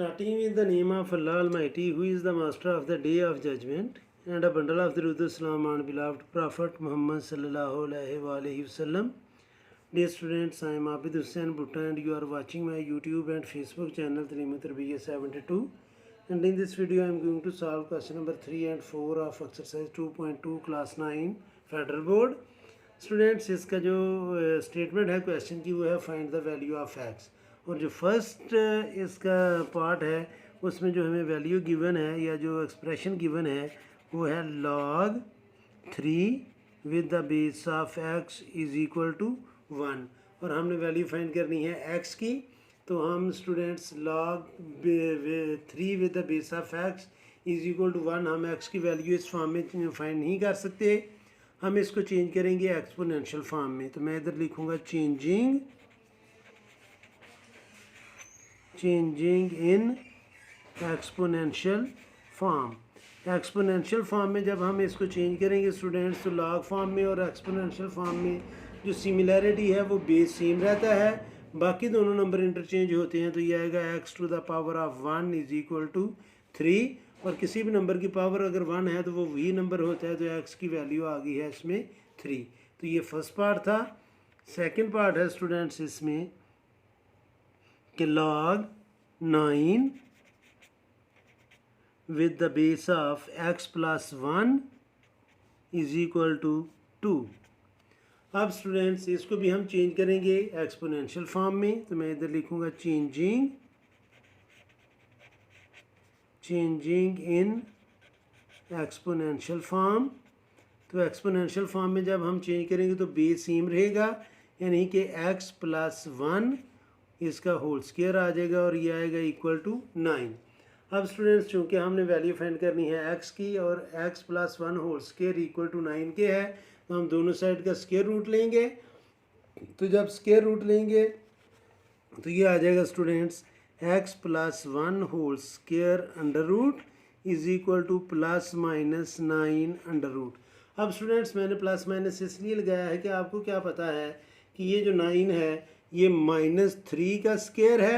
Starting with the name of Allah Almighty, who is the master of the day of judgment, and a bundle of the Rudu Salam on beloved Prophet Muhammad Sallallahu Alaihi Wasallam. Dear students, I am Abid Hussain Bhutta and you are watching my YouTube and Facebook channel Talim Tarbiyya 72. And in this video I am going to solve question number 3 and 4 of exercise 2.2 class 9 Federal Board. Students इसका जो statement है question की वो है find the value of x, और जो first इसका part है उसमें जो हमें वैल्यू गिवन है या जो एक्सप्रेशन गिवन है वो है log 3 with the base of x is equal to 1, और हमने वैल्यू फाइंड करनी है एक्स की। तो हम students log 3 with the base of x is equal to 1 हम एक्स की वैल्यू इस फॉर्म में फाइंड नहीं कर सकते, हम इसको चेंज करेंगे एक्सपोनेंशियल फॉर्म में। तो मैं इधर लिखूँगा changing in exponential form. Exponential form में जब हम इसको चेंज करेंगे स्टूडेंट्स तो लॉग फॉर्म में और एक्सपोनेंशियल फॉर्म में जो सिमिलैरिटी है वो बेस सेम रहता है, बाकी दोनों नंबर इंटरचेंज होते हैं। तो ये आएगा x to the power of 1 is equal to 3, और किसी भी नंबर की पावर अगर 1 है तो वो वही नंबर होता है, तो एक्स की वैल्यू आ गई है इसमें 3। तो ये फर्स्ट पार्ट था। सेकंड पार्ट है स्टूडेंट्स इसमें कि log 9 with the base of x plus 1 is equal to 2। अब स्टूडेंट्स इसको भी हम चेंज करेंगे एक्सपोनेंशियल फॉर्म में। तो मैं इधर लिखूँगा चेंजिंग इन एक्सपोनेंशियल फॉर्म। तो एक्सपोनेंशियल फॉर्म में जब हम चेंज करेंगे तो बेस सेम रहेगा, यानी कि x प्लस 1 इसका होल स्क्वायर आ जाएगा और ये आएगा इक्वल टू 9। अब स्टूडेंट्स चूँकि हमने वैल्यू फाइंड करनी है x की और x plus 1 whole square equal to 9 के है, तो हम दोनों साइड का स्क्वायर रूट लेंगे। तो जब स्क्वायर रूट लेंगे तो ये आ जाएगा students x plus 1 whole square under root is equal to plus minus 9 under root. अब स्टूडेंट्स मैंने प्लस माइनस इसलिए लगाया है कि आपको क्या पता है कि ये जो 9 है ये -3 का स्क्वायर है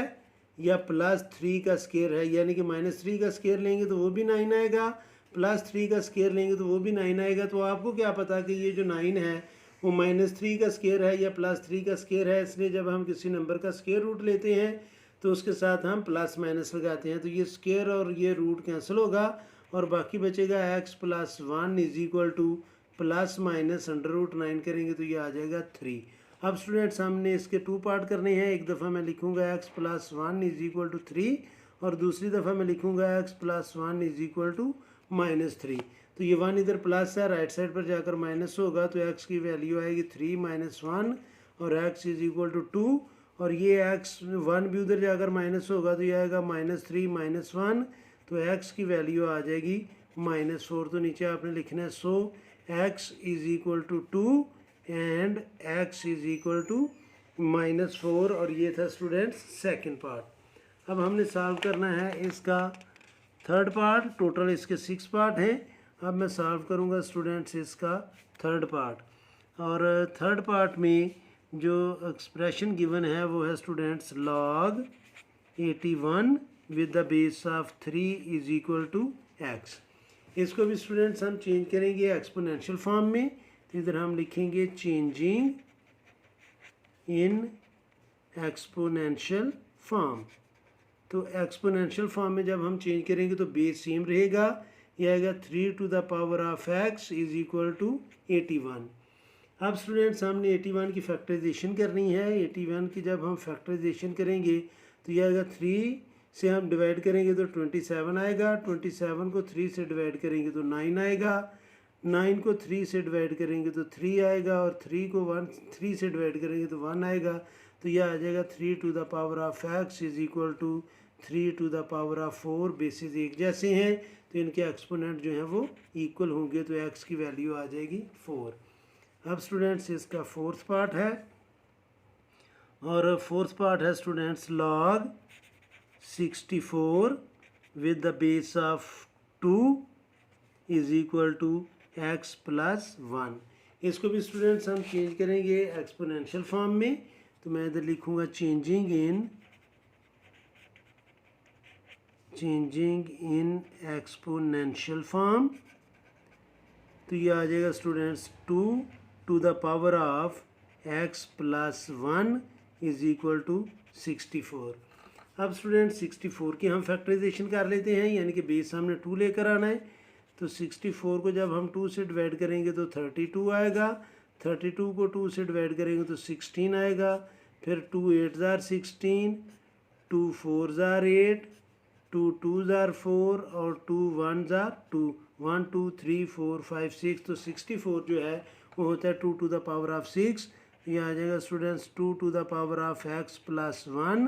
या +3 का स्क्वायर है, यानी कि -3 का स्क्वायर लेंगे तो वो भी 9 आएगा, +3 का स्क्वायर लेंगे तो वो भी 9 आएगा। तो आपको क्या पता कि ये जो 9 है वो -3 का स्क्वायर है या +3 का स्क्वायर है, इसलिए जब हम किसी नंबर का स्क्वायर रूट लेते हैं तो उसके साथ हम प्लस माइनस लगाते हैं। तो ये स्क्वायर और ये रूट कैंसिल होगा और बाकी बचेगा x plus 1 is equal to plus minus under root 9 करेंगे तो ये आ जाएगा 3। अब स्टूडेंट्स हमने इसके 2 पार्ट करने हैं। एक दफ़ा मैं लिखूँगा x plus 1 is equal to 3 और दूसरी दफ़ा मैं लिखूँगा x plus 1 is equal to -3। तो ये 1 इधर प्लस है, राइट साइड पर जाकर माइनस होगा तो x की वैल्यू आएगी 3 माइनस 1 और x इज इक्वल टू 2, और ये x1 भी उधर जाकर माइनस होगा तो ये आएगा -3 माइनस 1, तो x की वैल्यू आ जाएगी -4। तो नीचे आपने लिखना है so x is equal to 2 and x is equal to -4, और ये था स्टूडेंट्स सेकंड पार्ट। अब हमने सॉल्व करना है इसका थर्ड पार्ट। टोटल इसके 6 पार्ट हैं। अब मैं सॉल्व करूँगा स्टूडेंट्स इसका थर्ड पार्ट, और थर्ड पार्ट में जो एक्सप्रेशन गिवन है वो है students log 81 with the base of 3 is equal to x। इसको भी स्टूडेंट्स हम चेंज करेंगे एक्सपोनेंशियल फॉर्म में। तो इधर हम लिखेंगे चेंजिंग इन एक्सपोनेंशियल फॉर्म। तो एक्सपोनेंशियल फॉर्म में जब हम चेंज करेंगे तो बेस सेम रहेगा, यह आएगा 3 to the power of x is equal to 81। अब स्टूडेंट्स हमने 81 की फैक्टराइजेशन करनी है। 81 की जब हम फैक्टराइजेशन करेंगे तो यह आएगा 3 से हम डिवाइड करेंगे तो 27 आएगा, 27 को 3 से डिवाइड करेंगे तो 9 आएगा, 9 को 3 से डिवाइड करेंगे तो 3 आएगा, और 3 से डिवाइड करेंगे तो 1 आएगा। तो यह आ जाएगा 3 to the power of x is equal to 3 to the power of 4। Bases एक जैसे हैं तो इनके एक्सपोनेंट जो हैं वो इक्वल होंगे, तो x की वैल्यू आ जाएगी 4। अब स्टूडेंट्स इसका फोर्थ पार्ट है, और फोर्थ पार्ट है students log 64 with the base of 2 is equal to x plus 1। इसको भी स्टूडेंट्स हम चेंज करेंगे एक्सपोनेंशियल फॉर्म में। तो मैं इधर लिखूँगा changing in changing in exponential form, तो ये आ जाएगा students 2 to the power of x plus 1 is equal to 64। अब स्टूडेंट 64 की हम फैक्टराइजेशन कर लेते हैं, यानी कि बेस हमने 2 लेकर आना है। तो 64 को जब हम 2 से डिवाइड करेंगे तो 32 आएगा, 32 को 2 से डिवाइड करेंगे तो 16 आएगा, फिर 2 8 ज़ार 16, 2 4 ज़ार 8, 2 2 ज़ार 4 और 2 1 ज़ार 2, 1 2 3 4 5 6। तो 64 जो है वो होता है 2 टू द पावर ऑफ 6। ये आ जाएगा students 2 to the power of x plus 1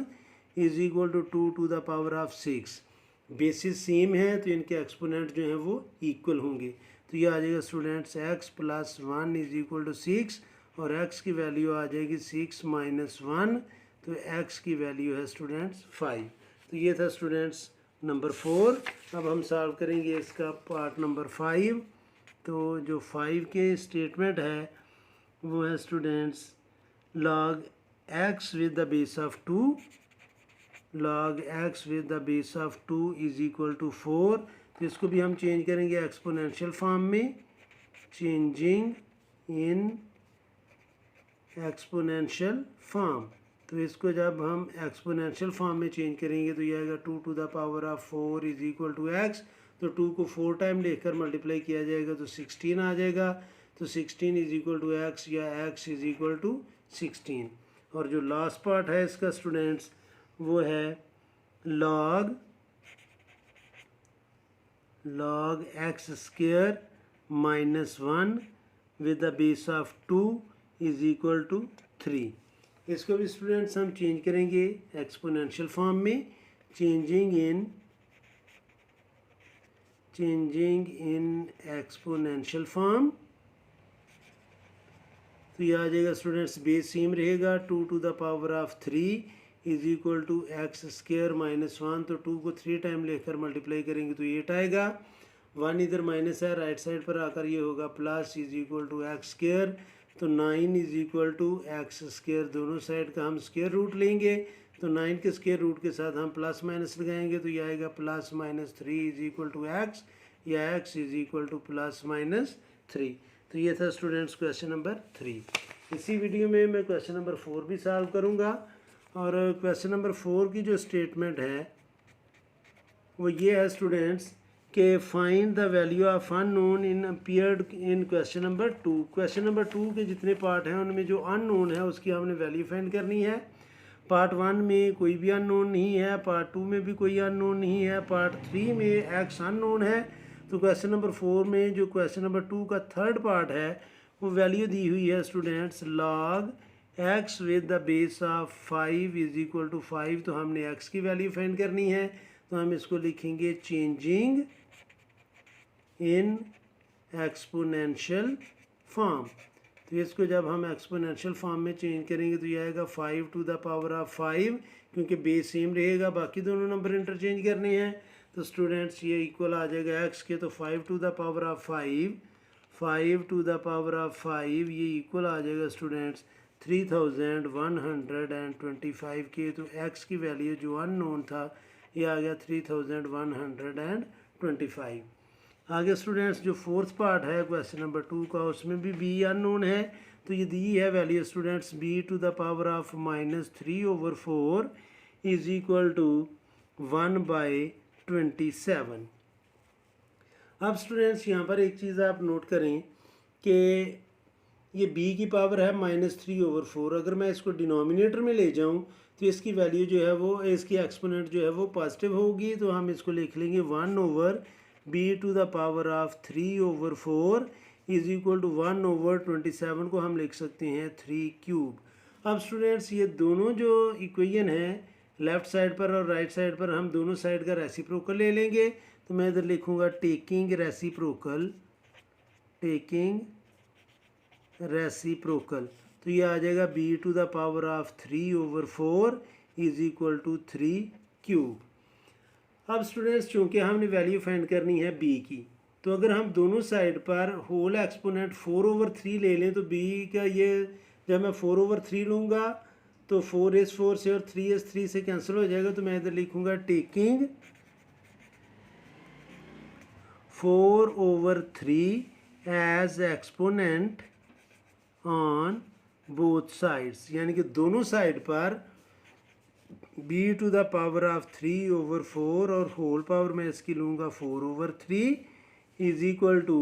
is equal to 2 to the power of 6। Bases same है तो इनके एक्सपोनेंट जो हैं वो इक्वल होंगे। तो ये आ जाएगा students x plus 1 is equal to 6 और x की वैल्यू आ जाएगी 6 माइनस 1, तो x की वैल्यू है स्टूडेंट्स 5। तो ये था स्टूडेंट्स नंबर 4। अब हम सॉल्व करेंगे इसका पार्ट नंबर 5। तो जो 5 के स्टेटमेंट है वो है students log x with the base of 2, log x with the base of 2 is equal to 4। तो इसको भी हम चेंज करेंगे एक्सपोनेंशियल फॉर्म में, चेंजिंग इन एक्सपोनेंशियल फॉर्म। तो इसको जब हम एक्सपोनेंशियल फॉर्म में चेंज करेंगे तो ये आएगा 2 to the power of 4 is equal to x। तो 2 को 4 टाइम लेकर मल्टीप्लाई किया जाएगा तो 16 आ जाएगा। तो 16 इज इक्वल टू x या x इज इक्वल टू 16। और जो लास्ट पार्ट है इसका स्टूडेंट्स वो है log x square minus 1 with the base of 2 is equal to 3। इसको भी स्टूडेंट्स हम चेंज करेंगे एक्सपोनेंशियल फॉर्म में, चेंजिंग इन एक्सपोनेंशियल फॉर्म। तो ये आ जाएगा स्टूडेंट्स बेस सेम रहेगा, 2 to the power of 3 is equal to x square minus 1। तो 2 को 3 टाइम लेकर मल्टीप्लाई करेंगे तो 8 आएगा, 1 इधर माइनस है, राइट साइड पर आकर ये होगा plus is equal to x square. तो 9 is equal to x square, दोनों साइड का हम स्क्वायर रूट लेंगे। तो 9 के स्क्वायर रूट के साथ हम प्लस माइनस लगाएंगे तो ये आएगा plus minus 3 is equal to x, या x is equal to plus minus 3। तो ये था स्टूडेंट्स क्वेश्चन नंबर 3। इसी वीडियो में मैं क्वेश्चन नंबर 4 भी सॉल्व करूँगा। और क्वेश्चन नंबर 4 की जो स्टेटमेंट है वो ये है स्टूडेंट्स कि find the value of unknown in appeared in question number 2। Question number 2 के जितने पार्ट हैं उनमें जो अननोन है उसकी हमने वैल्यू फाइंड करनी है। पार्ट 1 में कोई भी अननोन नहीं है, पार्ट 2 में भी कोई अननोन नहीं है, पार्ट 3 में एक्स अननोन है। तो क्वेश्चन नंबर 4 में जो क्वेश्चन नंबर 2 का थर्ड पार्ट है वो वैल्यू दी हुई है students log x with the base of 5 is equal to 5। तो हमने x की वैल्यू फाइंड करनी है, तो हम इसको लिखेंगे चेंजिंग इन एक्सपोनेंशियल फॉर्म। तो इसको जब हम एक्सपोनेंशियल फॉर्म में चेंज करेंगे तो ये आएगा 5 टू द पावर ऑफ 5, क्योंकि बेस सेम रहेगा, बाकी दोनों नंबर इंटरचेंज करने हैं। तो स्टूडेंट्स ये इक्वल आ जाएगा x के, तो 5 to the power of 5 to the power of 5 ये इक्वल आ जाएगा स्टूडेंट्स 3125 के। तो x की वैल्यू जो अननोन था ये आ गया 3125। आगे स्टूडेंट्स जो फोर्थ पार्ट है क्वेश्चन नंबर 2 का उसमें भी b अननोन है। तो ये दी है value students b to the power of -3/4 is equal to 1/27। अब स्टूडेंट्स यहाँ पर एक चीज़ आप नोट करें कि ये b की पावर है -3/4। अगर मैं इसको डिनोमिनेटर में ले जाऊँ तो इसकी वैल्यू जो है वो, इसकी एक्सपोनेंट जो है वो पॉजिटिव होगी। तो हम इसको लिख लेंगे 1/b to the power of 3/4 is equal to 1/27 को हम लिख सकते हैं 3³ अब स्टूडेंट्स ये दोनों जो इक्वेशन है लेफ़्ट साइड पर और राइट साइड पर हम दोनों साइड का रेसिप्रोकल ले लेंगे। तो मैं इधर लिखूँगा टेकिंग रेसिप्रोकल। तो ये आ जाएगा b to the power of 3/4 is equal to 3³। अब स्टूडेंट्स चूँकि हमने वैल्यू फाइंड करनी है b की, तो अगर हम दोनों साइड पर होल एक्सपोनेंट 4/3 ले लें तो b का ये जब मैं 4/3 लूँगा तो 4 इस 4 से और 3 इस 3 से कैंसिल हो जाएगा। तो मैं इधर लिखूँगा taking 4/3 as exponent on both sides, यानी कि दोनों साइड पर b to the power of 3/4 और होल पावर मैं इसकी लूँगा 4/3 is equal to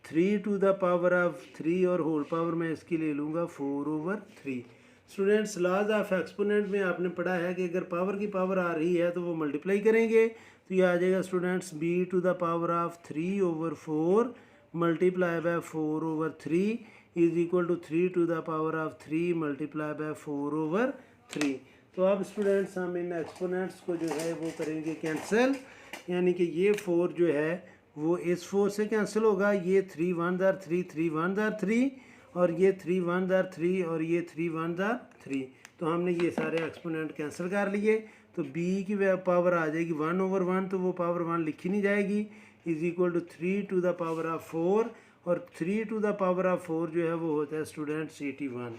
3 to the power of 3 और होल पावर मैं इसकी ले लूँगा 4/3। स्टूडेंट्स लॉज ऑफ एक्सपोनेंट में आपने पढ़ा है कि अगर पावर की पावर आ रही है तो वो मल्टीप्लाई करेंगे, तो ये आ जाएगा students b to the power of 3/4 multiply by 4/3 is equal to 3 to the power of 3 multiply by 4/3। तो अब स्टूडेंट्स हम इन एक्सपोनेंट्स को जो है वो करेंगे कैंसिल, यानी कि ये 4 जो है वो इस 4 से कैंसिल होगा, ये 3 1 जार 3 3 1 जार 3 और ये 3 1 जार 3 और ये 3 1 जार 3। तो हमने ये सारे एक्सपोनेंट कैंसिल कर लिए, तो b की पावर आ जाएगी 1/1, तो वो पावर 1 लिखी नहीं जाएगी, is equal to 3 to the power of 4 और 3 टू द पावर ऑफ 4 जो है वो होता है स्टूडेंट्स 81।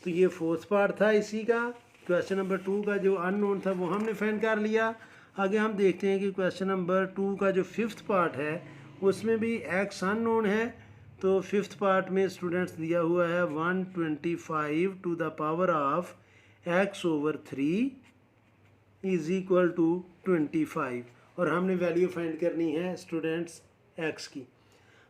तो ये फोर्थ पार्ट था इसी का। क्वेश्चन नंबर 2 का जो अननोन था वो हमने फाइंड कर लिया। आगे हम देखते हैं कि क्वेश्चन नंबर 2 का जो फिफ्थ पार्ट है उसमें भी x अननोन है। तो फिफ्थ पार्ट में स्टूडेंट्स दिया हुआ है 125 to the power of x/3 is equal to 25 और हमने वैल्यू फाइंड करनी है स्टूडेंट्स x की।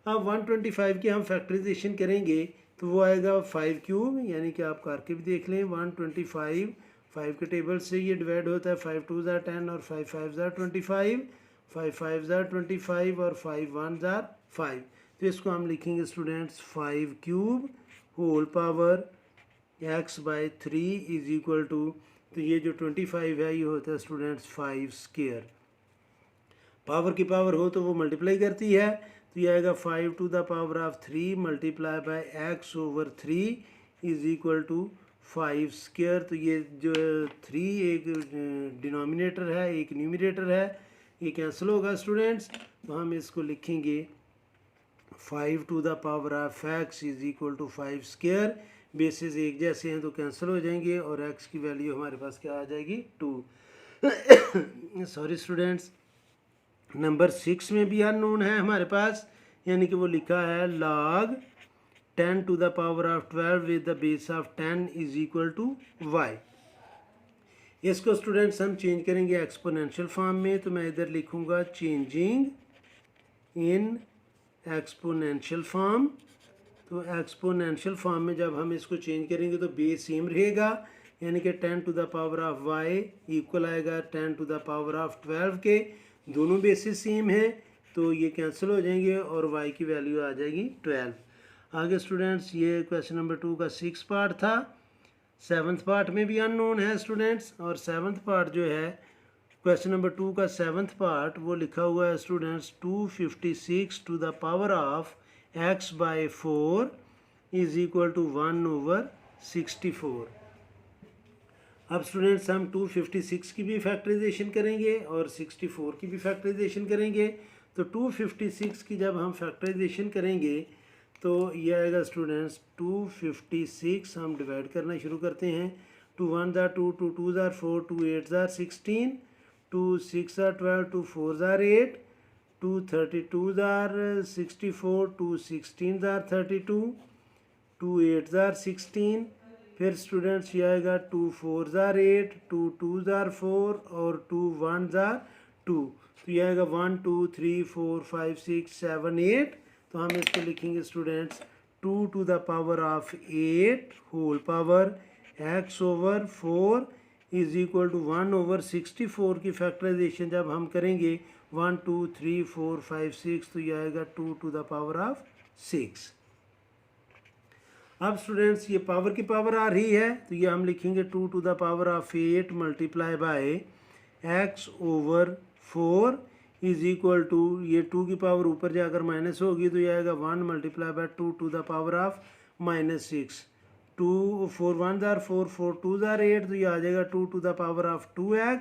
अब 125 की हम फैक्टराइजेशन करेंगे तो वो आएगा 5 यानी कि आप करके भी देख लें। 125 5 के टेबल से ये डिवाइड होता है, 5 2 ज़ार 10 और 5 5 ज़ार 25, 5 5 ज़ार 25 और 5 1 ज़ार 5। तो इसको हम लिखेंगे students 5³ whole power x/3 is equal to, तो ये जो 25 है ये होता है स्टूडेंट्स 5²। पावर की पावर हो तो वो मल्टीप्लाई करती है, तो ये आएगा 5 to the power of 3 multiply by x/3 is equal to 5²। तो ये जो 3 एक डिनोमिनेटर है एक न्यूमरेटर है, ये कैंसिल होगा स्टूडेंट्स, तो हम इसको लिखेंगे 5 to the power of x is equal to 5²। Bases एक जैसे हैं तो कैंसिल हो जाएंगे और x की वैल्यू हमारे पास क्या आ जाएगी 2। सॉरी स्टूडेंट्स, नंबर 6 में भी अननोन है हमारे पास, यानी कि वो लिखा है log 10 to the power of 12 with the base of 10 is equal to y। इसको स्टूडेंट्स हम चेंज करेंगे एक्सपोनेंशियल फॉर्म में, तो मैं इधर लिखूंगा चेंजिंग इन एक्सपोनेंशियल फॉर्म। तो एक्सपोनेंशियल फॉर्म में जब हम इसको चेंज करेंगे तो बेस सेम रहेगा, यानी कि 10 to the power of y equal आएगा 10 टू द पावर ऑफ 12 के, दोनों बेसिस सेम हैं तो ये कैंसिल हो जाएंगे और y की वैल्यू आ जाएगी 12। आगे स्टूडेंट्स ये क्वेश्चन नंबर 2 का 6 पार्ट था। 7th पार्ट में भी अननोन है स्टूडेंट्स, और 7th पार्ट जो है क्वेश्चन नंबर 2 का 7th पार्ट वो लिखा हुआ है students 256 to the power of x/4 is equal to 1/64। अब स्टूडेंट्स हम 256 की भी फैक्टराइजेशन करेंगे और 64 की भी फैक्टराइजेशन करेंगे। तो 256 की जब हम फैक्टराइजेशन करेंगे तो ये आएगा स्टूडेंट्स 256 हम डिवाइड करना शुरू करते हैं। 2 1 ज़ार 2, 2 2 ज़ार 4, 2 8 ज़ार 16, 2 6 ज़ार 12, 2 4 ज़ार 8, 2 32 ज़ार 64, 2 16 ज़ार 32, 2 8 ज़ार 16। फिर स्टूडेंट्स ये आएगा 2 4 ज़ार 8, 2 2 ज़ार 4 और 2 1 ज़ार 2। तो ये आएगा 1 2 3 4 5 6 7 8। तो हम इसको लिखेंगे students 2 to the power of 8 whole power x/4 is equal to 1/64 की फैक्टराइजेशन जब हम करेंगे 1 2 3 4 5 6, तो ये आएगा 2 टू द पावर ऑफ 6। अब स्टूडेंट्स ये पावर की पावर आ रही है तो ये हम लिखेंगे 2 to the power of 8 multiply by x/4 is equal to, ये 2 की पावर ऊपर जाकर माइनस होगी तो ये आएगा 1 multiply by 2 to the power of -6। 2 4 1 ज़ार 4, 4 2 ज़ार 8, तो ये आ जाएगा 2 to the power of 2x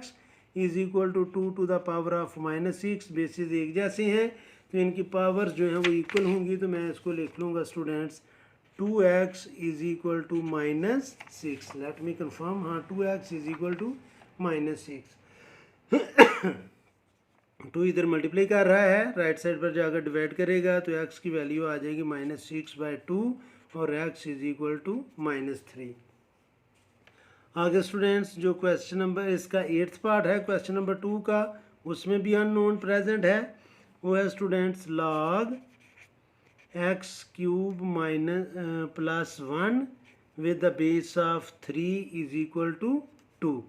is equal to 2 to the power of -6। Bases एक जैसे हैं तो इनकी पावर्स जो हैं वो इक्वल होंगी, तो मैं इसको लिख लूँगा students 2x is equal to -6। Let me confirm, हाँ 2x इज इक्वल टू -6। 2 इधर मल्टीप्लाई कर रहा है, राइट साइड पर जाकर डिवाइड करेगा तो x की वैल्यू आ जाएगी -6/2 और x इज इक्वल टू -3। आगे स्टूडेंट्स जो क्वेश्चन नंबर इसका 8th पार्ट है क्वेश्चन नंबर 2 का, उसमें भी अननोन प्रेजेंट है। वो है students log x³ +1 with the base of 3 is equal to 2।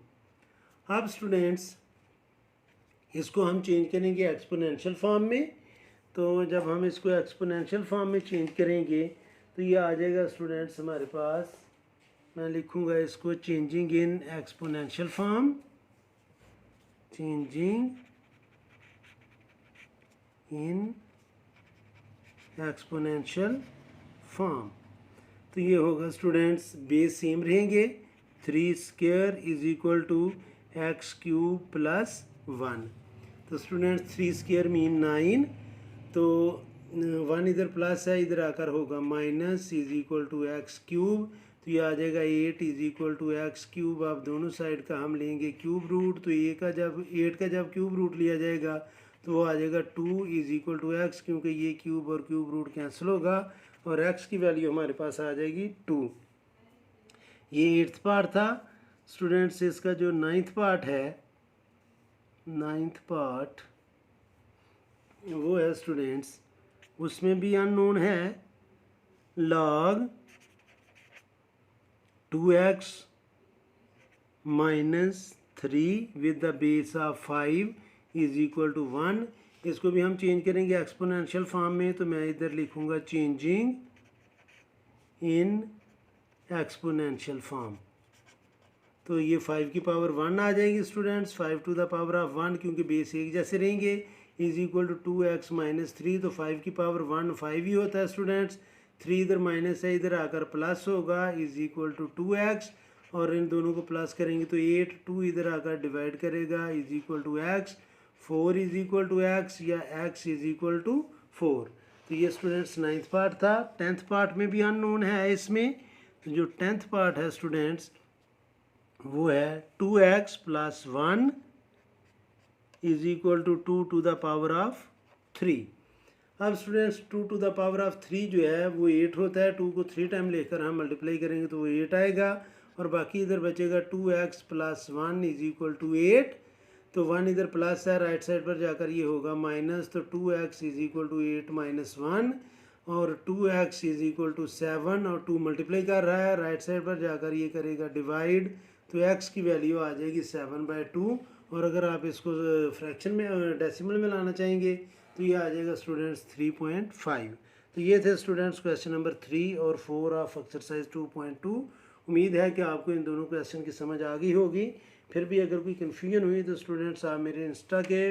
अब स्टूडेंट्स इसको हम चेंज करेंगे एक्सपोनेंशियल फॉर्म में। तो जब हम इसको एक्सपोनेंशियल फॉर्म में चेंज करेंगे तो ये आ जाएगा स्टूडेंट्स हमारे पास, मैं लिखूँगा इसको changing in exponential form, changing in exponential form. तो ये होगा स्टूडेंट्स बेस सेम रहेंगे, 3² इज इक्वल टू x³ +1। तो स्टूडेंट्स 3² मीन 9, तो 1 इधर प्लस है, इधर आकर होगा minus is equal to x³, तो ये आ जाएगा 8 इज इक्वल टू x³। आप दोनों साइड का हम लेंगे क्यूब रूट, तो 8 का जब क्यूब रूट लिया जाएगा तो वो आ जाएगा 2 इज इक्वल टू x, क्योंकि ये क्यूब और क्यूब रूट कैंसिल होगा और x की वैल्यू हमारे पास आ जाएगी 2। ये 8th पार्ट था स्टूडेंट्स। इसका जो 9th पार्ट है, 9th पार्ट वो है स्टूडेंट्स, उसमें भी अननोन है log 2x -3 with the base of 5 is equal to 1। इसको भी हम चेंज करेंगे एक्सपोनेंशियल फॉर्म में, तो मैं इधर लिखूँगा चेंजिंग इन एक्सपोनेंशियल फॉर्म। तो ये 5 की पावर 1 आ जाएगी students, 5 to the power of 1, क्योंकि बेस एक जैसे रहेंगे, इज इक्वल टू 2x -3। तो 5 की पावर 1 5 ही होता है स्टूडेंट्स, 3 इधर माइनस है, इधर आकर प्लस होगा, इज इक्वल टू 2x, और इन दोनों को प्लस करेंगे तो 8, 2 इधर आकर डिवाइड करेगा, is equal to x, 4 is equal to x या x इज इक्वल टू 4। तो ये स्टूडेंट्स 9th पार्ट था। 10th पार्ट में भी अननोन है इसमें। तो जो 10th पार्ट है स्टूडेंट्स वो है 2x + 1 is equal to 2 to the power of 3। अब students 2 to the power of 3 जो है वो 8 होता है, 2 को 3 टाइम लेकर हम मल्टीप्लाई करेंगे तो वो 8 आएगा, और बाकी इधर बचेगा 2x + 1 इज इक्वल टू 8। तो 1 इधर प्लस है, राइट साइड पर जाकर ये होगा माइनस, तो 2x इज इक्वल टू 8 - 1, और 2x इज इक्वल टू 7, और 2 मल्टीप्लाई कर रहा है, राइट साइड पर जाकर ये करेगा डिवाइड, तो x की वैल्यू आ जाएगी 7/2। और अगर आप इसको फ्रैक्शन में डेसिमल में लाना चाहेंगे तो ये आ जाएगा स्टूडेंट्स 3.5। तो ये थे स्टूडेंट्स क्वेश्चन नंबर 3 और 4 ऑफ एक्सरसाइज 2.2। उम्मीद है कि आपको इन दोनों क्वेश्चन की समझ आ गई होगी। फिर भी अगर कोई कन्फ्यूजन हुई तो स्टूडेंट्स आप मेरे इंस्टा के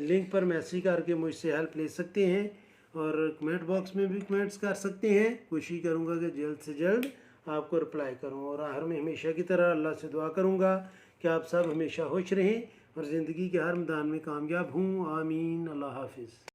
लिंक पर मैसेज करके मुझसे हेल्प ले सकते हैं, और कमेंट बॉक्स में भी कमेंट्स कर सकते हैं। कोशिश करूँगा कि जल्द से जल्द आपको रिप्लाई करूँ, और आखिर में हमेशा की तरह अल्लाह से दुआ करूँगा कि आप सब हमेशा खुश रहें और ज़िंदगी के हर मैदान में कामयाब हों। आमीन। अल्लाह हाफिज़।